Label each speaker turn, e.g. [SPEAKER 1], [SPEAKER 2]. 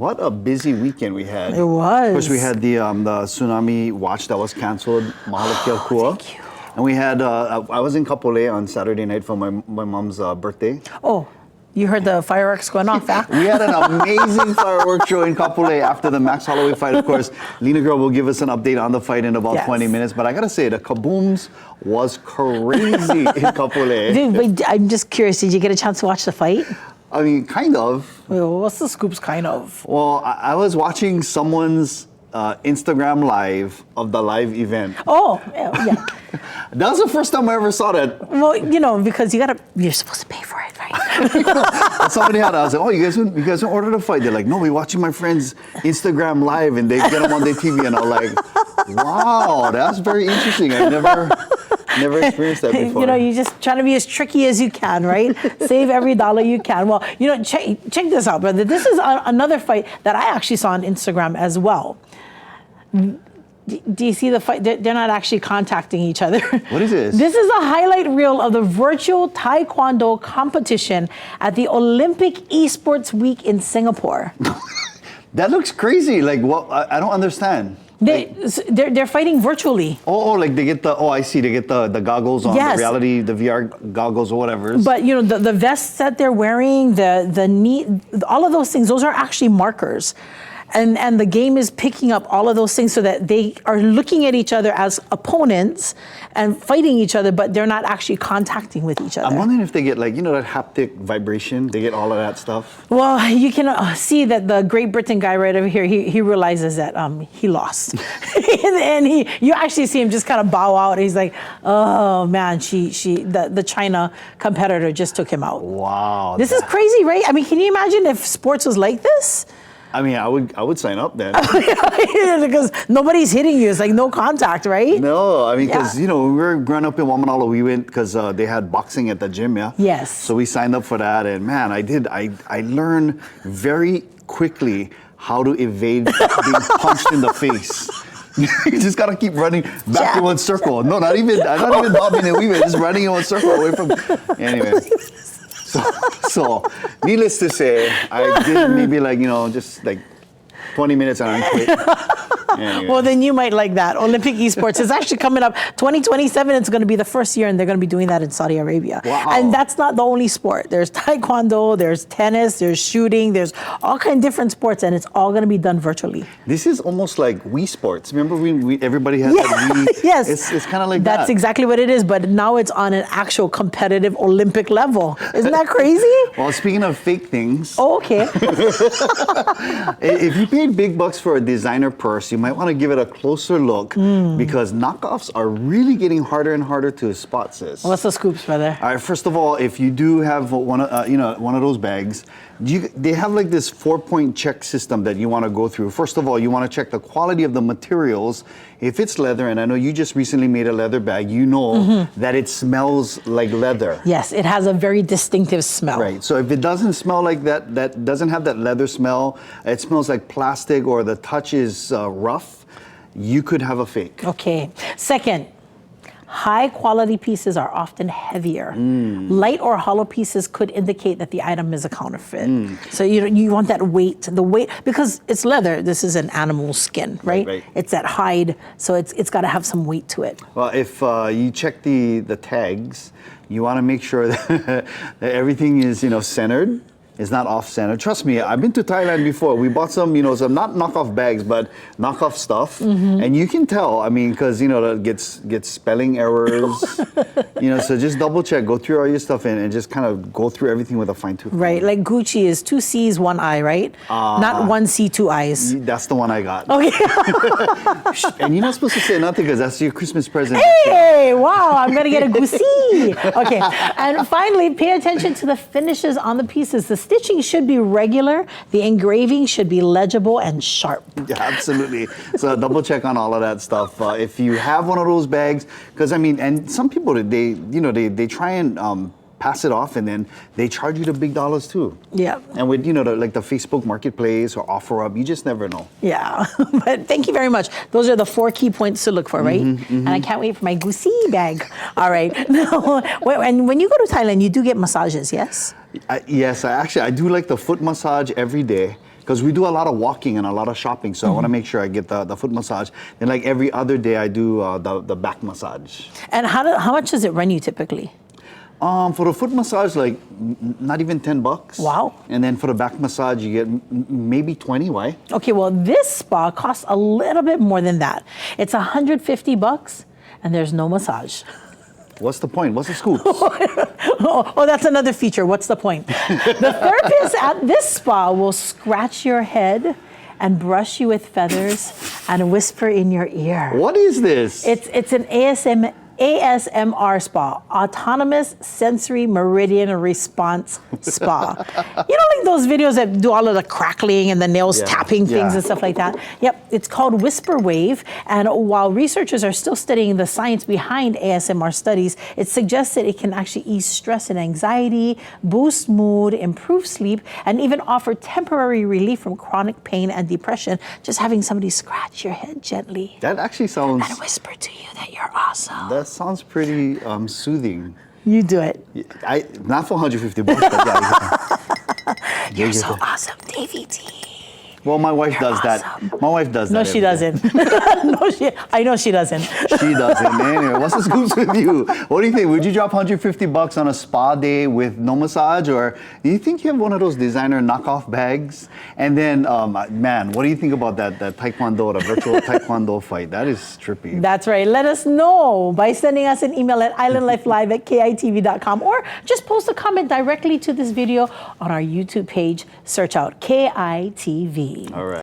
[SPEAKER 1] what a busy weekend we had.
[SPEAKER 2] It was.
[SPEAKER 1] Of course, we had the tsunami watch that was canceled. Mahalo kia kua.
[SPEAKER 2] Thank you.
[SPEAKER 1] And we had, I was in Kapolei on Saturday night for my mom's birthday.
[SPEAKER 2] Oh, you heard the fireworks going off, huh?
[SPEAKER 1] We had an amazing fireworks show in Kapolei after the Max Holloway fight. Of course, Lina girl will give us an update on the fight in about 20 minutes. But I gotta say, the kabooms was crazy in Kapolei.
[SPEAKER 2] Dude, I'm just curious, did you get a chance to watch the fight?
[SPEAKER 1] I mean, kind of.
[SPEAKER 2] Well, what's the scoops, kind of?
[SPEAKER 1] Well, I was watching someone's Instagram live of the live event.
[SPEAKER 2] Oh, yeah.
[SPEAKER 1] That was the first time I ever saw that.
[SPEAKER 2] Well, you know, because you're supposed to pay for it, right?
[SPEAKER 1] Somebody had, I was like, oh, you guys ordered a fight? They're like, no, we're watching my friend's Instagram live and they get them on their TV. And I'm like, wow, that's very interesting. I've never experienced that before.
[SPEAKER 2] You know, you're just trying to be as tricky as you can, right? Save every dollar you can. Well, you know, check this out, brother. This is another fight that I actually saw on Instagram as well. Do you see the fight? They're not actually contacting each other.
[SPEAKER 1] What is this?
[SPEAKER 2] This is a highlight reel of the virtual Taekwondo competition at the Olympic Esports Week in Singapore.
[SPEAKER 1] That looks crazy. Like, what? I don't understand.
[SPEAKER 2] They're fighting virtually.
[SPEAKER 1] Oh, like they get I see, they get the goggles on,
[SPEAKER 2] Yes.
[SPEAKER 1] the reality, the VR goggles or whatever.
[SPEAKER 2] But you know, the vests that they're wearing, the knee, all of those things, those are actually markers. And the game is picking up all of those things so that they are looking at each other as opponents and fighting each other, but they're not actually contacting with each other.
[SPEAKER 1] I'm wondering if they get like, you know, that haptic vibration, they get all of that stuff.
[SPEAKER 2] Well, you can see that the Great Britain guy right over here, he realizes that he lost. and you actually see him just kind of bow out. He's like, oh man, the China competitor just took him out.
[SPEAKER 1] Wow.
[SPEAKER 2] This is crazy, right? I mean, can you imagine if sports was like this?
[SPEAKER 1] I mean, I would sign up then.
[SPEAKER 2] Because nobody's hitting you. It's like no contact, right?
[SPEAKER 1] No, I mean, because, you know, when we were growing up in Wamanalo, we went because they had boxing at the gym, yeah?
[SPEAKER 2] Yes.
[SPEAKER 1] So we signed up for that. And man, I learned very quickly how to evade being punched in the face. You just gotta keep running back in one circle. No, not even bobbing and weaving, just running in one circle away from. Anyway. So, needless to say, I did maybe like, you know, just like 20 minutes and I quit. Anyway.
[SPEAKER 2] Well, then you might like that. Olympic Esports is actually coming up 2027. It's going to be the first year, and they're going to be doing that in Saudi Arabia.
[SPEAKER 1] Wow.
[SPEAKER 2] And that's not the only sport. There's Taekwondo, there's tennis, there's shooting, there's all kinds of different sports, and it's all going to be done virtually.
[SPEAKER 1] This is almost like Wii Sports. Remember everybody had that Wii?
[SPEAKER 2] Yes.
[SPEAKER 1] It's kind of like that.
[SPEAKER 2] That's exactly what it is, but now it's on an actual competitive Olympic level. Isn't that crazy?
[SPEAKER 1] Well, speaking of fake things.
[SPEAKER 2] Oh, okay.
[SPEAKER 1] If you paid big bucks for a designer purse, you might want to give it a closer look because knockoffs are really getting harder and harder to spot, sis.
[SPEAKER 2] What's the scoops, brother?
[SPEAKER 1] All right, first of all, if you do have one of those bags, they have like this 4-point check system that you want to go through. First of all, you want to check the quality of the materials. If it's leather, and I know you just recently made a leather bag, you know that it smells like leather.
[SPEAKER 2] Yes, it has a very distinctive smell.
[SPEAKER 1] Right, so if it doesn't smell like that doesn't have that leather smell, it smells like plastic or the touch is rough, you could have a fake.
[SPEAKER 2] Okay. Second, high quality pieces are often heavier. Light or hollow pieces could indicate that the item is a counterfeit. So you want that weight, because it's leather. This is an animal skin, right?
[SPEAKER 1] Right.
[SPEAKER 2] It's that hide, so it's got to have some weight to it.
[SPEAKER 1] Well, if you check the tags, you want to make sure that everything is centered. It's not off-center. Trust me, I've been to Thailand before. We bought some not knockoff bags, but knockoff stuff. And you can tell, I mean, because, that gets spelling errors. So just double check, go through all your stuff and just kind of go through everything with a fine-tooth comb.
[SPEAKER 2] Right, like Gucci is 2 C's, 1 I, right? Not 1 C, 2 I's.
[SPEAKER 1] That's the one I got.
[SPEAKER 2] Okay.
[SPEAKER 1] And you're not supposed to say nothing because that's your Christmas present.
[SPEAKER 2] Hey, wow, I'm going to get a Gucci. Okay, and finally, pay attention to the finishes on the pieces. The stitching should be regular. The engraving should be legible and sharp.
[SPEAKER 1] Yeah, absolutely. So double check on all of that stuff. If you have one of those bags, because and some people they try and pass it off and then they charge you the big dollars too.
[SPEAKER 2] Yeah.
[SPEAKER 1] And with the Facebook Marketplace or OfferUp, you just never know.
[SPEAKER 2] Yeah. But thank you very much. Those are the 4 key points to look for, right? And I can't wait for my Gucci bag. All right. Now, and when you go to Thailand, you do get massages, yes?
[SPEAKER 1] Yes, I do like the foot massage every day. because we do a lot of walking and a lot of shopping. So I want to make sure I get the foot massage. And like every other day, I do the back massage.
[SPEAKER 2] And how much does it run you typically?
[SPEAKER 1] For the foot massage, like not even $10.
[SPEAKER 2] Wow.
[SPEAKER 1] And then for the back massage, you get maybe 20. Why?
[SPEAKER 2] Okay, well, this spa costs a little bit more than that. It's $150 and there's no massage.
[SPEAKER 1] What's the point? What's the scoop?
[SPEAKER 2] Oh, that's another feature. What's the point? The therapist at this spa will scratch your head and brush you with feathers and whisper in your ear.
[SPEAKER 1] What is this?
[SPEAKER 2] It's an ASMR spa, Autonomous Sensory Meridian Response Spa. You know, like those videos that do all of the crackling and the nails tapping things and stuff like that? Yep, it's called Whisper Wave. And while researchers are still studying the science behind ASMR studies, it suggests that it can actually ease stress and anxiety, boost mood, improve sleep, and even offer temporary relief from chronic pain and depression. Just having somebody scratch your head gently
[SPEAKER 1] That actually sounds.
[SPEAKER 2] and whisper to you that you're awesome.
[SPEAKER 1] That sounds pretty soothing.
[SPEAKER 2] You do it.
[SPEAKER 1] Not for $150, but yeah.
[SPEAKER 2] You're so awesome, Davey T.
[SPEAKER 1] Well, my wife does that.
[SPEAKER 2] awesome.
[SPEAKER 1] My wife does
[SPEAKER 2] No,
[SPEAKER 1] that.
[SPEAKER 2] she
[SPEAKER 1] every day.
[SPEAKER 2] doesn't. I know she doesn't.
[SPEAKER 1] She doesn't. Anyway, what's the scoops with you? What do you think? Would you drop $150 on a spa day with no massage, or do you think you have one of those designer knockoff bags? And then, man, what do you think about that Taekwondo, the virtual Taekwondo fight? That is trippy.
[SPEAKER 2] That's right. Let us know by sending us an email at islandlifelive@kitv.com, or just post a comment directly to this video on our YouTube page. Search out KITV.
[SPEAKER 1] All right.